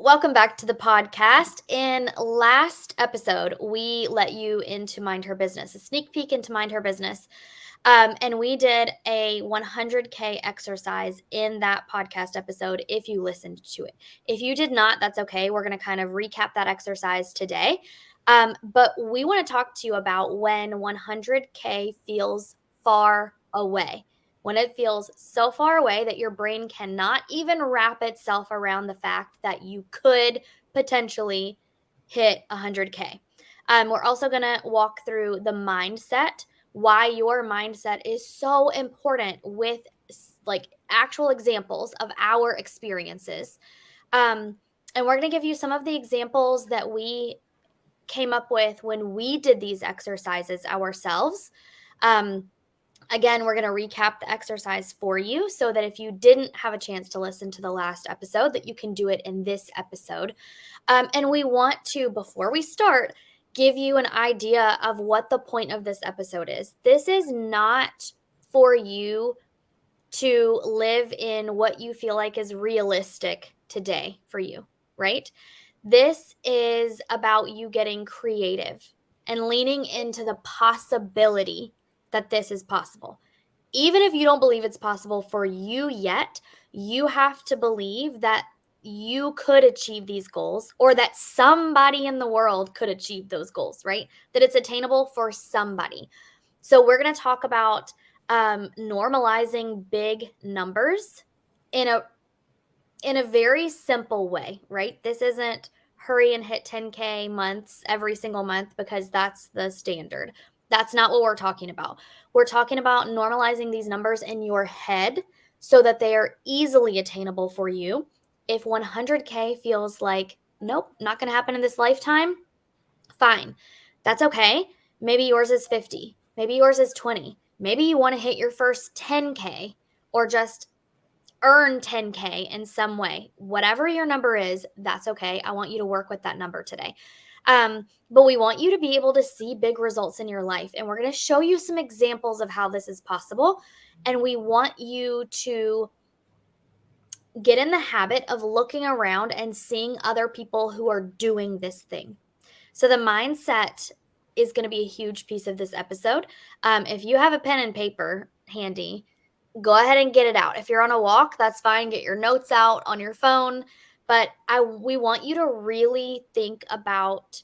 Welcome back to the podcast. In last episode, we let you into Mind Her Business, a sneak peek into Mind Her Business. And we did a 100K exercise in that podcast episode if you listened to it. If you did not, that's okay. We're going to kind of recap that exercise today. But we want to talk to you about when 100K feels far away. When it feels so far away that your brain cannot even wrap itself around the fact that you could potentially hit 100K. We're also going to walk through the mindset, why your mindset is so important with like actual examples of our experiences. And we're going to give you some of the examples that we came up with when we did these exercises ourselves. Um, Again, we're going to recap the exercise for you so that if you didn't have a chance to listen to the last episode, that you can do it in this episode. And we want to, before we start, give you an idea of what the point of this episode is. This is not for you to live in what you feel like is realistic today for you, right? This is about you getting creative and leaning into the possibility that this is possible. Even if you don't believe it's possible for you yet, you have to believe that you could achieve these goals or that somebody in the world could achieve those goals, right? That it's attainable for somebody. So we're going to talk about normalizing big numbers in a very simple way, right? This isn't hurry and hit 10K months every single month because that's the standard. That's not what we're talking about. We're talking about normalizing these numbers in your head so that they are easily attainable for you. If 100K feels like, nope, not going to happen in this lifetime, fine. That's okay. Maybe yours is 50. Maybe yours is 20. Maybe you want to hit your first 10K or just earn 10K in some way. Whatever your number is, that's okay. I want you to work with that number today. But we want you to be able to see big results in your life. And we're going to show you some examples of how this is possible. And we want you to get in the habit of looking around and seeing other people who are doing this thing. So the mindset is going to be a huge piece of this episode. If you have a pen and paper handy, go ahead and get it out. If you're on a walk, that's fine. Get your notes out on your phone. But we want you to really think about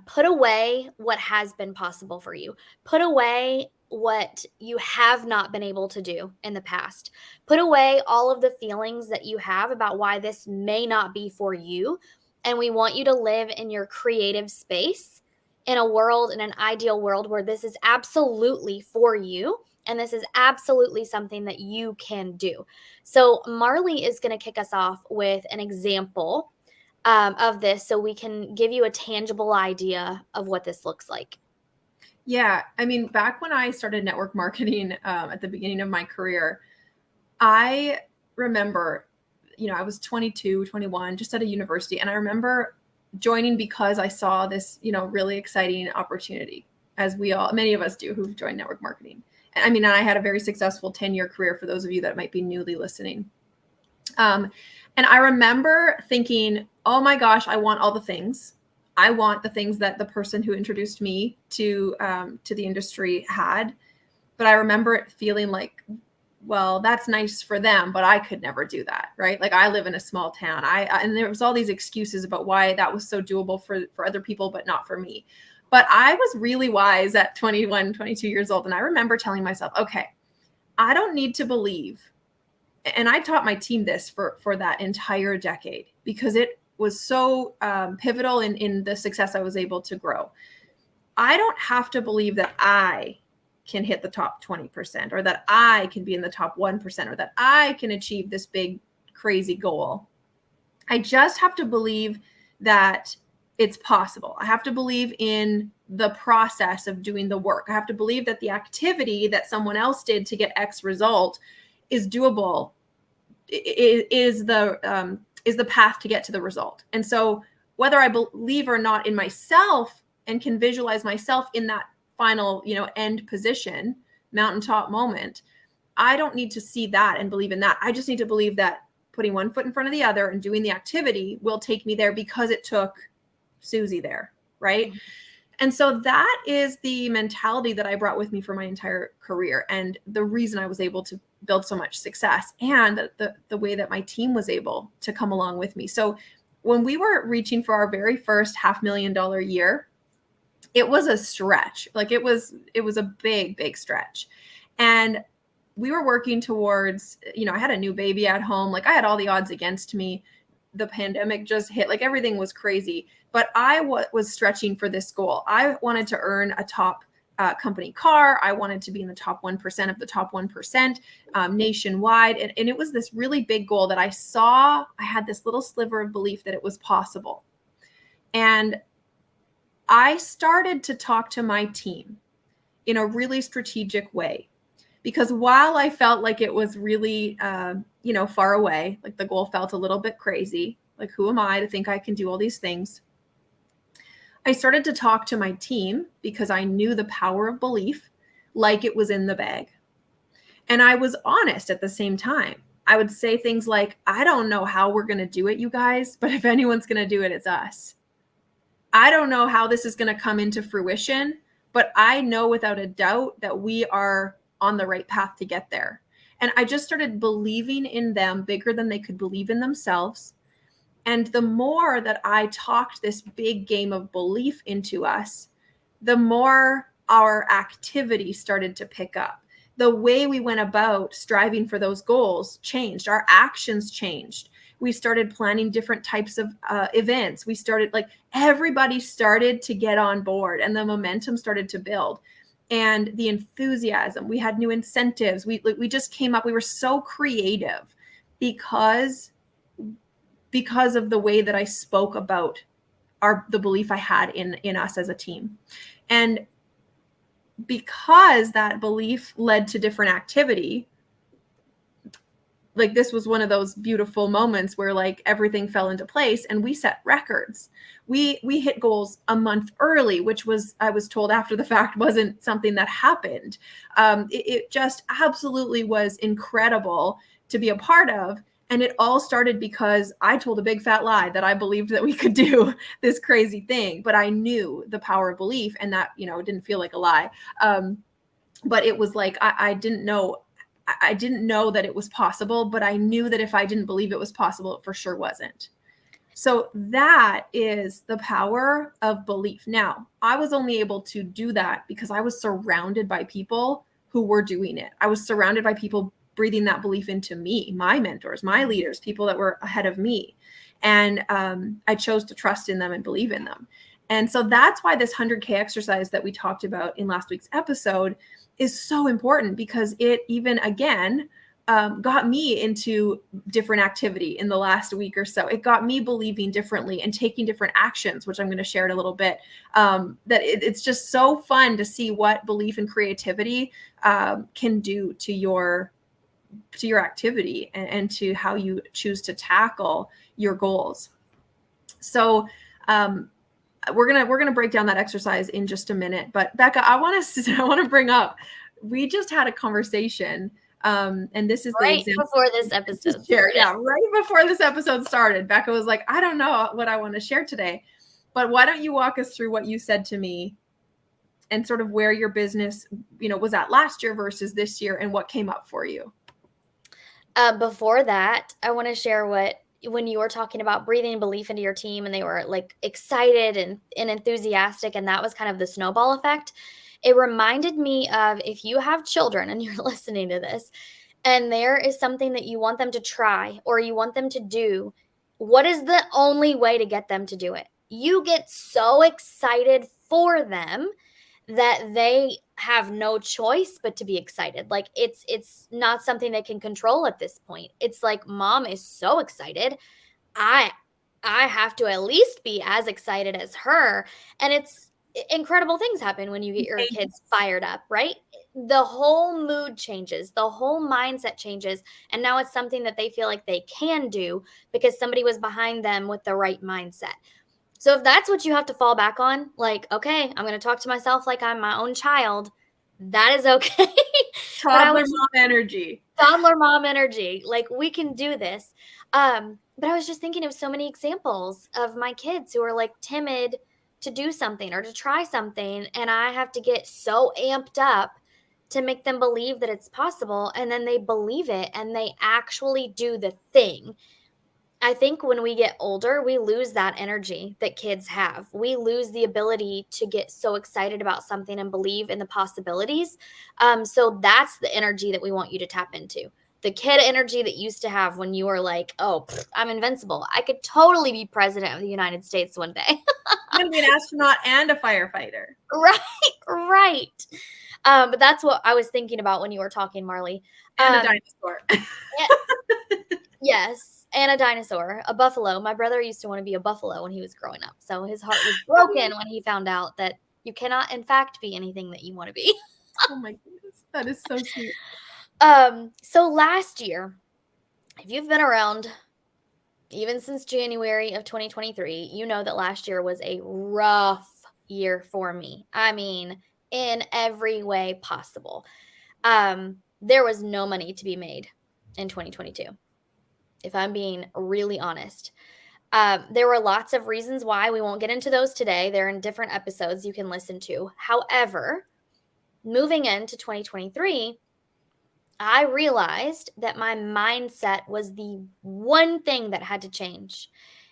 put away what has been possible for you. Put away what you have not been able to do in the past. Put away all of the feelings that you have about why this may not be for you. And we want you to live in your creative space in a world, in an ideal world where this is absolutely for you. And this is absolutely something that you can do. So Marley is going to kick us off with an example of this so we can give you a tangible idea of what this looks like. Yeah. I mean, back when I started network marketing at the beginning of my career, I remember, I was 22, 21, just at a university. And I remember joining because I saw this, really exciting opportunity, as many of us do who've joined network marketing. And I mean, I had a very successful 10-year career for those of you that might be newly listening. And I remember thinking, oh my gosh, I want all the things. I want the things that the person who introduced me to the industry had. But I remember it feeling like, well, that's nice for them, but I could never do that, right? Like I live in a small town. And there was all these excuses about why that was so doable for other people, but not for me. But I was really wise at 21, 22 years old. And I remember telling myself, okay, I don't need to believe. And I taught my team this for that entire decade because it was so pivotal in the success I was able to grow. I don't have to believe that I can hit the top 20% or that I can be in the top 1% or that I can achieve this big, crazy goal. I just have to believe that it's possible. I have to believe in the process of doing the work. I have to believe that the activity that someone else did to get X result is doable, is the path to get to the result. And so whether I believe or not in myself and can visualize myself in that final, end position, mountaintop moment, I don't need to see that and believe in that. I just need to believe that putting one foot in front of the other and doing the activity will take me there because it took Susie there, right? And so that is the mentality that I brought with me for my entire career, and the reason I was able to build so much success, and the way that my team was able to come along with me. So when we were reaching for our very first $500,000 year, it was a stretch. Like it was a big stretch. And we were working towards, I had a new baby at home. Like I had all the odds against me. The pandemic just hit, like everything was crazy. But I was stretching for this goal. I wanted to earn a top company car. I wanted to be in the top 1% of the top 1% nationwide. And it was this really big goal that I saw. I had this little sliver of belief that it was possible. And I started to talk to my team in a really strategic way, because while I felt like it was really, far away, like the goal felt a little bit crazy, like who am I to think I can do all these things? I started to talk to my team because I knew the power of belief, like it was in the bag. And I was honest at the same time. I would say things like, I don't know how we're going to do it, you guys, but if anyone's going to do it, it's us. I don't know how this is going to come into fruition, but I know without a doubt that we are on the right path to get there. And I just started believing in them bigger than they could believe in themselves. And the more that I talked this big game of belief into us, the more our activity started to pick up. The way we went about striving for those goals changed. Our actions changed. We started planning different types of events. We started, like, everybody started to get on board, and the momentum started to build. And the enthusiasm, we had new incentives. We just came up, we were so creative because of the way that I spoke about the belief I had in us as a team. And because that belief led to different activity, like this was one of those beautiful moments where like everything fell into place and we set records. We hit goals a month early, which was, I was told after the fact, wasn't something that happened. It just absolutely was incredible to be a part of. And it all started because I told a big fat lie that I believed that we could do this crazy thing, but I knew the power of belief, and that, it didn't feel like a lie. But it was like, I didn't know that it was possible, but I knew that if I didn't believe it was possible, it for sure wasn't. So that is the power of belief. Now, I was only able to do that because I was surrounded by people who were doing it. I was surrounded by people breathing that belief into me, my mentors, my leaders, people that were ahead of me. And I chose to trust in them and believe in them. And so that's why this 100K exercise that we talked about in last week's episode is so important, because it even again got me into different activity in the last week or so. It got me believing differently and taking different actions, which I'm going to share in a little bit. It's just so fun to see what belief and creativity can do to your activity and to how you choose to tackle your goals. So we're gonna break down that exercise in just a minute. But Becca, I want to bring up, we just had a conversation, and this is right before this episode started. Yeah, right before this episode started, Becca was like, I don't know what I want to share today, but why don't you walk us through what you said to me and sort of where your business, was at last year versus this year, and what came up for you? Before that, I want to share when you were talking about breathing belief into your team and they were like excited and enthusiastic, and that was kind of the snowball effect. It reminded me of, if you have children and you're listening to this and there is something that you want them to try or you want them to do, what is the only way to get them to do it? You get so excited for them that they have no choice but to be excited. Like it's not something they can control at this point. It's like, mom is so excited, I have to at least be as excited as her. And it's incredible things happen when you get your kids fired up, right? The whole mood changes, the whole mindset changes, and now it's something that they feel like they can do because somebody was behind them with the right mindset. So if that's what you have to fall back on, like, okay, I'm going to talk to myself like I'm my own child, that is okay. Toddler mom energy. Toddler mom energy. Like, we can do this. But I was just thinking of so many examples of my kids who are like timid to do something or to try something. And I have to get so amped up to make them believe that it's possible. And then they believe it and they actually do the thing. I think when we get older, we lose that energy that kids have. We lose the ability to get so excited about something and believe in the possibilities. So that's the energy that we want you to tap into. The kid energy that you used to have when you were like, oh, I'm invincible. I could totally be president of the United States one day. I'm gonna be an astronaut and a firefighter. Right, right. But that's what I was thinking about when you were talking, Marley. And a dinosaur. Yes, and a dinosaur, a buffalo. My brother used to want to be a buffalo when he was growing up. So his heart was broken when he found out that you cannot, in fact, be anything that you want to be. Oh my goodness. That is so sweet. So last year, if you've been around even since January of 2023, you know that last year was a rough year for me. I mean, in every way possible. There was no money to be made in 2022. If I'm being really honest. There were lots of reasons why. We won't get into those today. They're in different episodes you can listen to. However, moving into 2023, I realized that my mindset was the one thing that had to change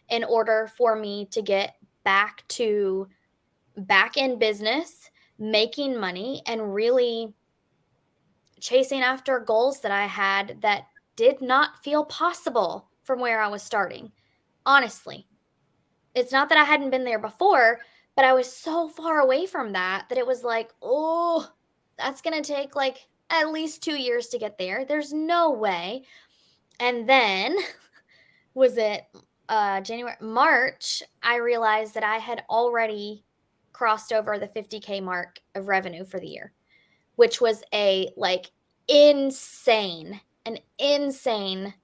in order for me to get back in business, making money, and really chasing after goals that I had that did not feel possible from where I was starting. Honestly, it's not that I hadn't been there before, but I was so far away from that it was like, oh, that's going to take like at least 2 years to get there. There's no way. And then was it March, I realized that I had already crossed over the 50K mark of revenue for the year, which was an insane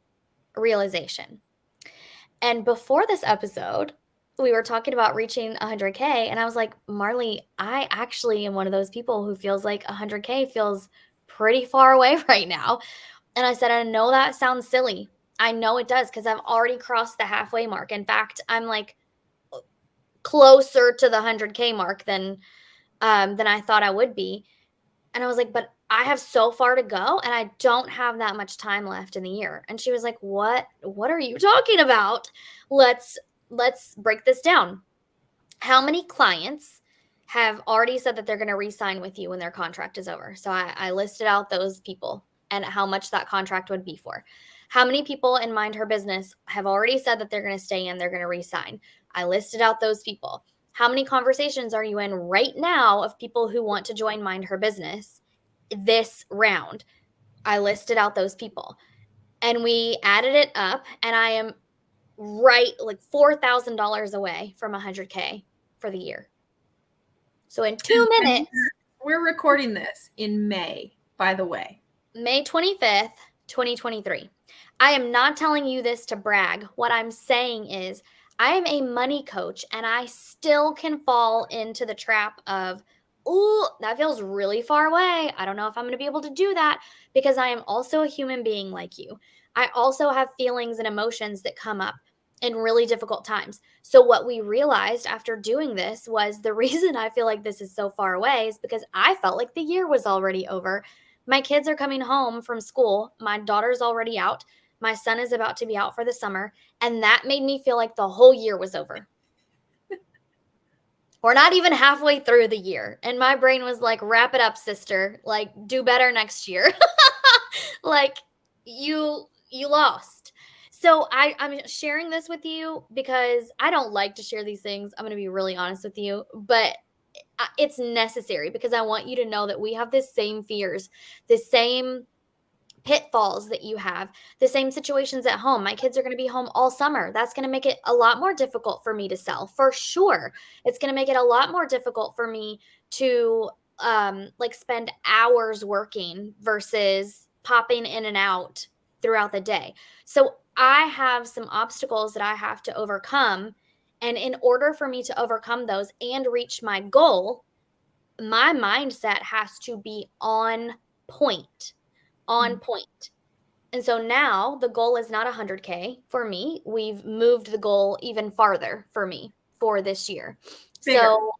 realization. And before this episode, we were talking about reaching 100K, and I was like, Marley, I actually am one of those people who feels like 100K feels pretty far away right now. And I said, I know that sounds silly. I know it does because I've already crossed the halfway mark. In fact, I'm like closer to the 100K mark than I thought I would be. And I was like, but I have so far to go and I don't have that much time left in the year. And she was like, what are you talking about? Let's break this down. How many clients have already said that they're going to re-sign with you when their contract is over? So I listed out those people and how much that contract would be for. How many people in Mind Her Business have already said that they're going to stay in, they're going to re-sign? I listed out those people. How many conversations are you in right now of people who want to join Mind Her Business this round? I listed out those people. And we added it up, and I am right like $4,000 away from 100K for the year. So in 2 minutes, we're recording this in May, by the way. May 25th, 2023. I am not telling you this to brag. What I'm saying is I am a money coach and I still can fall into the trap of, ooh, that feels really far away. I don't know if I'm going to be able to do that because I am also a human being like you. I also have feelings and emotions that come up in really difficult times. So what we realized after doing this was the reason I feel like this is so far away is because I felt like the year was already over. My kids are coming home from school. My daughter's already out. My son is about to be out for the summer. And that made me feel like the whole year was over. We're not even halfway through the year. And my brain was like, wrap it up, sister. Like, do better next year. Like, you lost. So I'm sharing this with you because I don't like to share these things. I'm going to be really honest with you, but it's necessary because I want you to know that we have the same fears, the same pitfalls that you have, the same situations at home. My kids are going to be home all summer. That's going to make it a lot more difficult for me to sell, for sure. It's going to make it a lot more difficult for me to spend hours working versus popping in and out throughout the day. So I have some obstacles that I have to overcome. And in order for me to overcome those and reach my goal, my mindset has to be on point. On point. And so now the goal is not 100K for me. We've moved the goal even farther for me for this year. Bigger. So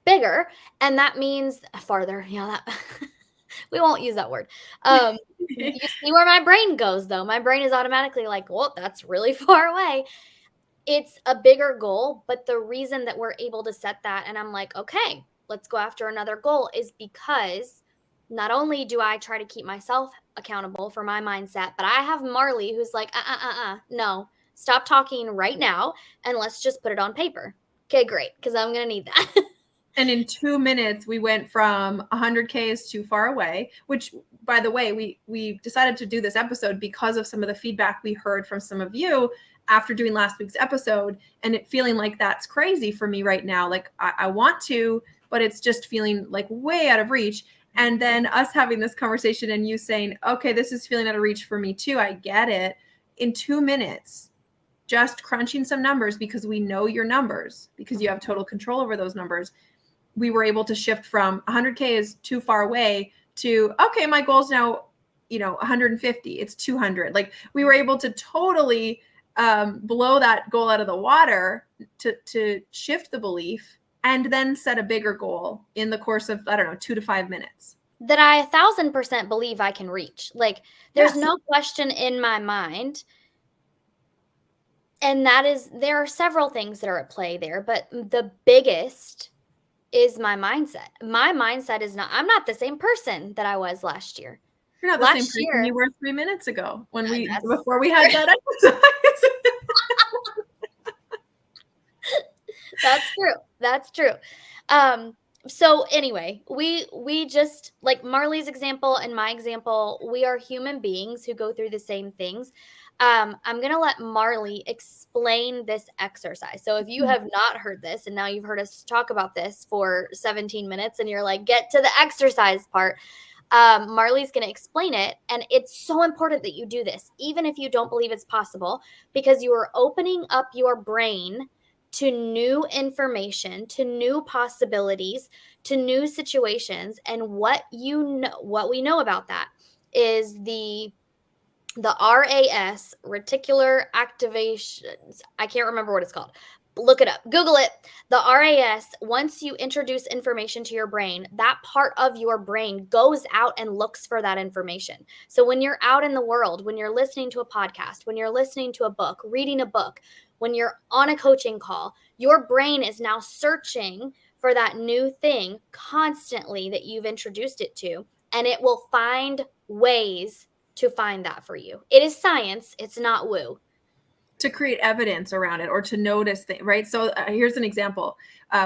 bigger. And that means farther. Yeah, that we won't use that word. You see where my brain goes, though. My brain is automatically like, well, that's really far away. It's a bigger goal, but the reason that we're able to set that and I'm like, okay, let's go after another goal is because not only do I try to keep myself accountable for my mindset, but I have Marley who's like, no, stop talking right now and let's just put it on paper. Okay, great, because I'm going to need that. And in 2 minutes, we went from 100K is too far away, which, by the way, we decided to do this episode because of some of the feedback we heard from some of you after doing last week's episode, and it feeling like that's crazy for me right now. Like I want to, but it's just feeling like way out of reach. And then us having this conversation and you saying, okay, this is feeling out of reach for me too. I get it. In 2 minutes, just crunching some numbers because we know your numbers, because you have total control over those numbers. We were able to shift from 100K is too far away to, okay, my goal is now, 150. It's 200. Like we were able to totally blow that goal out of the water to shift the belief and then set a bigger goal in the course of, 2 to 5 minutes. That I 1,000% believe I can reach. Like there's no question in my mind. And there are several things that are at play there, but the biggest is my mindset. My mindset is I'm not the same person that I was last year. You're not the same person you were 3 minutes ago before we had that exercise. That's true. So anyway, we just like Marley's example and my example, we are human beings who go through the same things. I'm going to let Marley explain this exercise. So if you have not heard this and now you've heard us talk about this for 17 minutes and you're like, get to the exercise part, Marley's going to explain it. And it's so important that you do this, even if you don't believe it's possible, because you are opening up your brain to new information, to new possibilities, to new situations. And what we know about that is the RAS, reticular activation. I can't remember what it's called. Look it up. Google it. The RAS, once you introduce information to your brain, that part of your brain goes out and looks for that information. So when you're out in the world, when you're listening to a podcast, when you're listening to a book, reading a book, when you're on a coaching call, your brain is now searching for that new thing constantly that you've introduced it to, and it will find ways to find that for you. It is science. It's not woo. To create evidence around it or to notice things, right? So here's an example.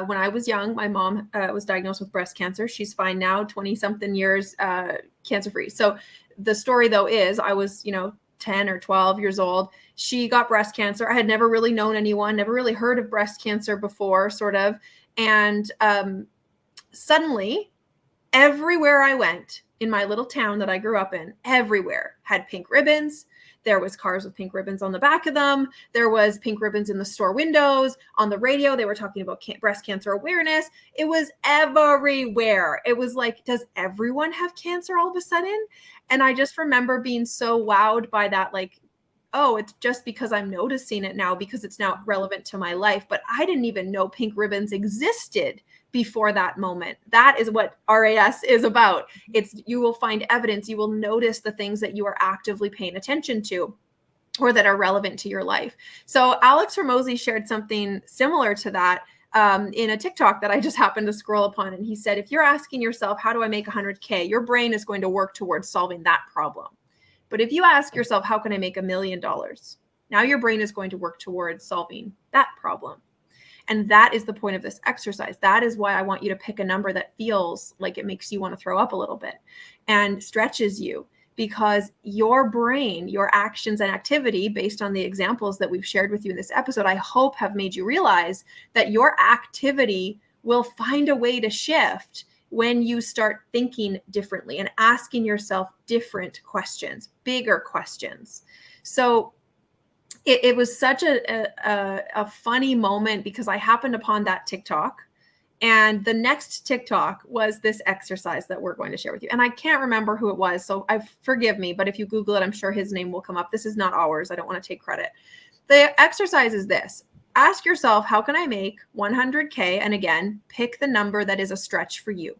When I was young, my mom was diagnosed with breast cancer. She's fine now, 20-something years cancer-free. So the story, though, is I was, 10 or 12 years old. She got breast cancer. I had never really known anyone, never really heard of breast cancer before, sort of. And suddenly, everywhere I went in my little town that I grew up in, everywhere had pink ribbons. There was cars with pink ribbons on the back of them. There was pink ribbons in the store windows. On the radio, they were talking about breast cancer awareness. It was everywhere. It was like, does everyone have cancer all of a sudden? And I just remember being so wowed by that, like, oh, it's just because I'm noticing it now because it's now relevant to my life. But I didn't even know pink ribbons existed before that moment. That is what RAS is about. You will find evidence, you will notice the things that you are actively paying attention to or that are relevant to your life. So Alex Hormozi shared something similar to that in a TikTok that I just happened to scroll upon. And he said, if you're asking yourself, how do I make 100K? Your brain is going to work towards solving that problem. But if you ask yourself, how can I make $1 million? Now your brain is going to work towards solving that problem. And that is the point of this exercise. That is why I want you to pick a number that feels like it makes you want to throw up a little bit and stretches you, because your brain, your actions and activity, based on the examples that we've shared with you in this episode, I hope have made you realize that your activity will find a way to shift when you start thinking differently and asking yourself different questions, bigger questions. So it was such a funny moment because I happened upon that TikTok And the next TikTok was this exercise that we're going to share with you. And I can't remember who it was, so forgive me, but if you Google it, I'm sure his name will come up. This is not ours. I don't want to take credit. The exercise is this. Ask yourself, how can I make 100K? And again, pick the number that is a stretch for you.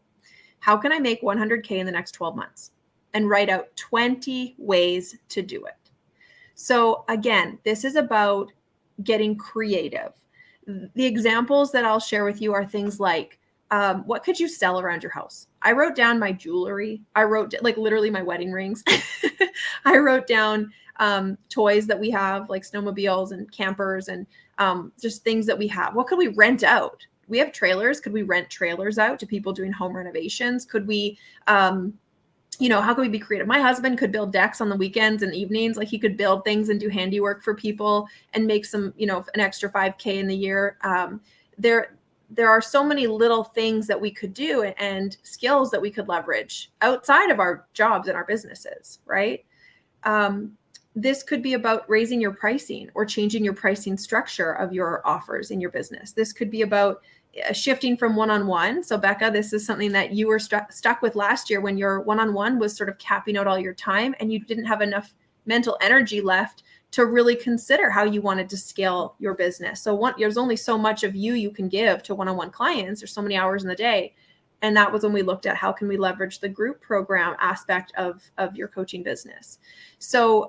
How can I make 100K in the next 12 months? And write out 20 ways to do it. So again, this is about getting creative. The examples that I'll share with you are things like, what could you sell around your house? I wrote down my jewelry. I wrote like literally my wedding rings. I wrote down toys that we have, like snowmobiles and campers, and just things that we have. What could we rent out? We have trailers. Could we rent trailers out to people doing home renovations? Could we, how can we be creative? My husband could build decks on the weekends and evenings. Like he could build things and do handiwork for people and make some, an extra 5K in the year. There are so many little things that we could do and skills that we could leverage outside of our jobs and our businesses, right? This could be about raising your pricing or changing your pricing structure of your offers in your business. This could be about shifting from one-on-one. So Becca, this is something that you were stuck with last year when your one-on-one was sort of capping out all your time and you didn't have enough mental energy left to really consider how you wanted to scale your business. So there's only so much of you can give to one-on-one clients. There's so many hours in the day. And that was when we looked at how can we leverage the group program aspect of your coaching business. So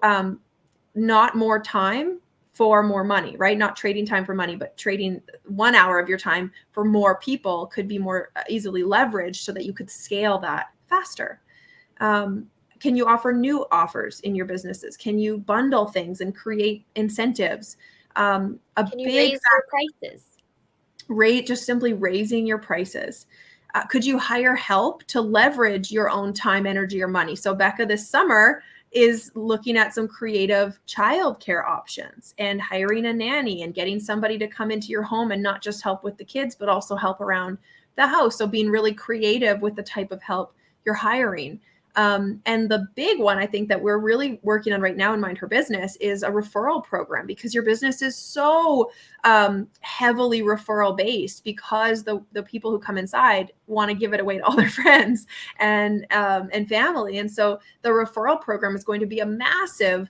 not more time for more money, right? Not trading time for money, but trading 1 hour of your time for more people could be more easily leveraged so that you could scale that faster. Can you offer new offers in your businesses? Can you bundle things and create incentives? Can you raise your prices? Just simply raising your prices. Could you hire help to leverage your own time, energy, or money? So Becca, this summer is looking at some creative childcare options and hiring a nanny and getting somebody to come into your home and not just help with the kids, but also help around the house. So being really creative with the type of help you're hiring. And the big one I think that we're really working on right now in Mind Her Business is a referral program, because your business is so heavily referral based, because the people who come inside want to give it away to all their friends and family. And so the referral program is going to be a massive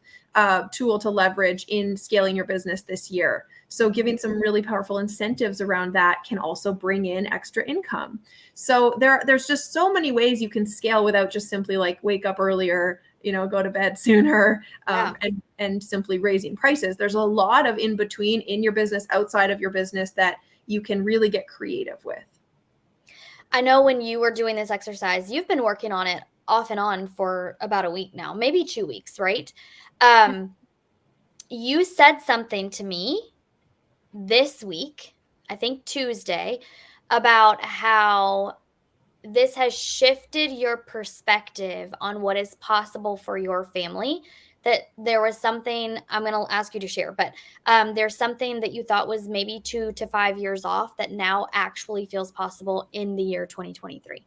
tool to leverage in scaling your business this year. So giving some really powerful incentives around that can also bring in extra income. So there's just so many ways you can scale without just simply like wake up earlier, go to bed sooner, and simply raising prices. There's a lot of in between in your business, outside of your business, that you can really get creative with. I know when you were doing this exercise, you've been working on it off and on for about a week now, maybe 2 weeks, right? You said something to me this week, I think Tuesday, about how this has shifted your perspective on what is possible for your family. That there was something I'm going to ask you to share, but there's something that you thought was maybe 2 to 5 years off that now actually feels possible in the year 2023.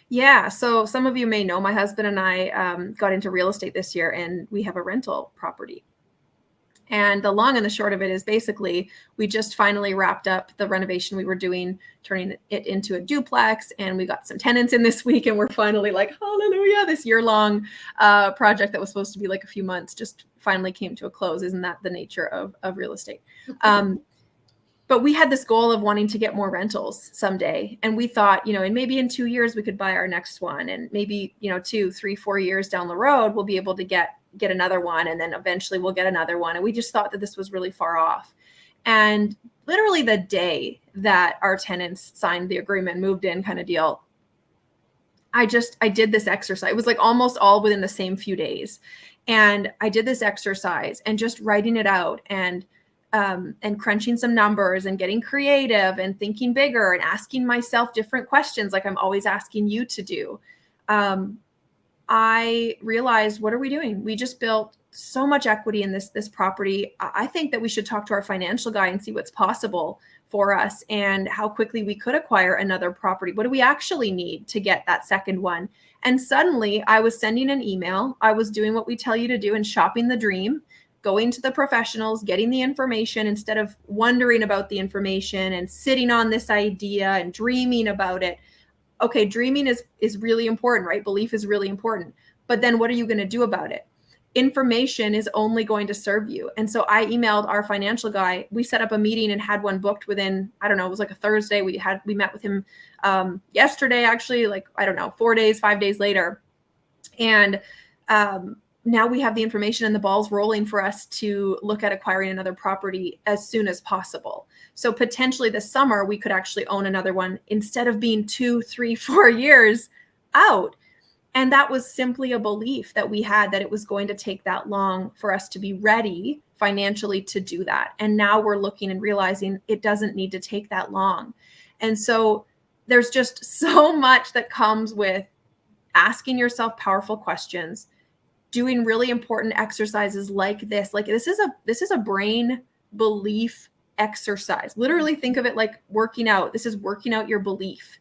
Yeah. So some of you may know my husband and I got into real estate this year, and we have a rental property. And the long and the short of it is basically we just finally wrapped up the renovation we were doing, turning it into a duplex. And we got some tenants in this week, and we're finally like, hallelujah, this year-long project that was supposed to be like a few months just finally came to a close. Isn't that the nature of real estate? But we had this goal of wanting to get more rentals someday. And we thought, and maybe in 2 years we could buy our next one. And maybe, 2, 3, 4 years down the road, we'll be able to get another one. And then eventually we'll get another one. And we just thought that this was really far off. And literally the day that our tenants signed the agreement, moved in kind of deal, I did this exercise. It was like almost all within the same few days. And I did this exercise and just writing it out and crunching some numbers and getting creative and thinking bigger and asking myself different questions like I'm always asking you to do. I realized, what are we doing? We just built so much equity in this property. I think that we should talk to our financial guy and see what's possible for us and how quickly we could acquire another property. What do we actually need to get that second one? And suddenly I was sending an email. I was doing what we tell you to do and shopping the dream, going to the professionals, getting the information instead of wondering about the information and sitting on this idea and dreaming about it. Okay, dreaming is really important, right? Belief is really important. But then what are you going to do about it? Information is only going to serve you. And so I emailed our financial guy. We set up a meeting and had one booked within, I don't know, it was like a Thursday. We met with him yesterday, actually, like, I don't know, 4 days, 5 days later. And now we have the information and the ball's rolling for us to look at acquiring another property as soon as possible. So potentially this summer, we could actually own another one instead of being 2, 3, 4 years out. And that was simply a belief that we had, that it was going to take that long for us to be ready financially to do that. And now we're looking and realizing it doesn't need to take that long. And so there's just so much that comes with asking yourself powerful questions, doing really important exercises like this. Like this is a brain belief exercise. Literally think of it like working out. This is working out your belief.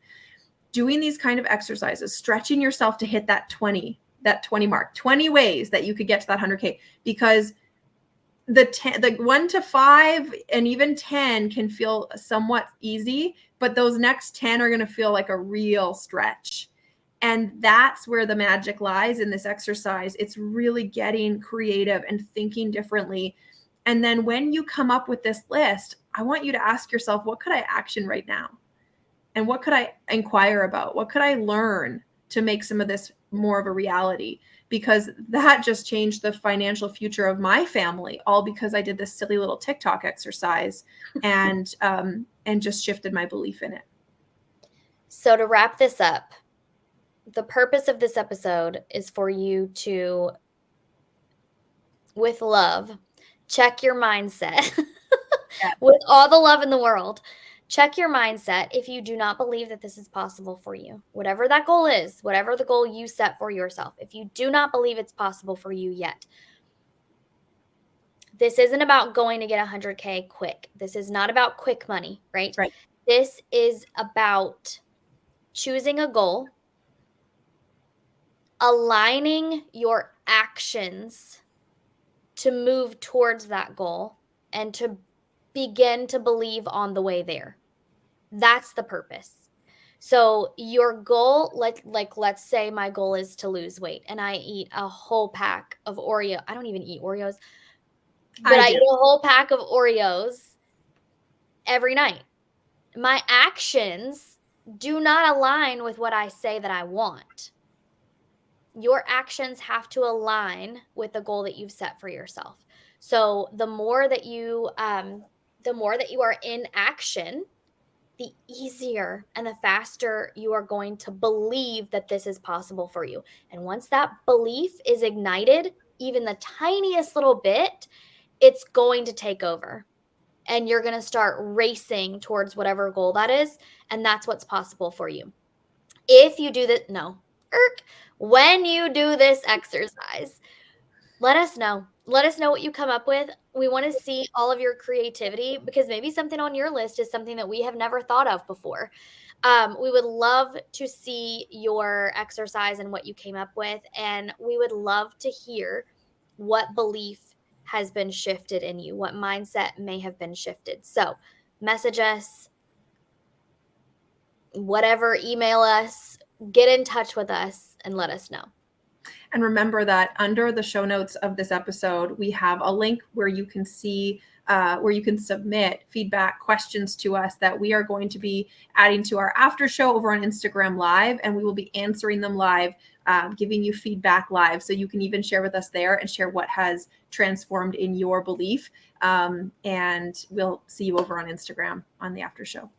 Doing these kind of exercises, stretching yourself to hit that 20 mark, 20 ways that you could get to that 100K, because the 1 to 5 and even 10 can feel somewhat easy, but those next 10 are going to feel like a real stretch. And that's where the magic lies in this exercise. It's really getting creative and thinking differently. And then when you come up with this list, I want you to ask yourself, what could I action right now? And what could I inquire about? What could I learn to make some of this more of a reality? Because that just changed the financial future of my family, all because I did this silly little TikTok exercise and just shifted my belief in it. So to wrap this up, the purpose of this episode is for you to, with love, check your mindset with all the love in the world. Check your mindset if you do not believe that this is possible for you. Whatever that goal is, whatever the goal you set for yourself, if you do not believe it's possible for you yet, this isn't about going to get 100K quick. This is not about quick money, right? Right. This is about choosing a goal, aligning your actions to move towards that goal, and to begin to believe on the way there. That's the purpose. So your goal, like let's say my goal is to lose weight and I eat a whole pack of Oreo. I don't even eat Oreos, but I eat a whole pack of Oreos every night. My actions do not align with what I say that I want. Your actions have to align with the goal that you've set for yourself. So the more that you are in action, the easier and the faster you are going to believe that this is possible for you. And once that belief is ignited, even the tiniest little bit, it's going to take over. And you're going to start racing towards whatever goal that is. And that's what's possible for you. If you do that, when you do this exercise, let us know. Let us know what you come up with. We want to see all of your creativity, because maybe something on your list is something that we have never thought of before. We would love to see your exercise and what you came up with. And we would love to hear what belief has been shifted in you, what mindset may have been shifted. So message us, whatever, email us, get in touch with us and let us know. And remember that under the show notes of this episode, we have a link where you can see, where you can submit feedback, questions to us that we are going to be adding to our after show over on Instagram Live. And we will be answering them live, giving you feedback live. So you can even share with us there and share what has transformed in your belief. And we'll see you over on Instagram on the after show.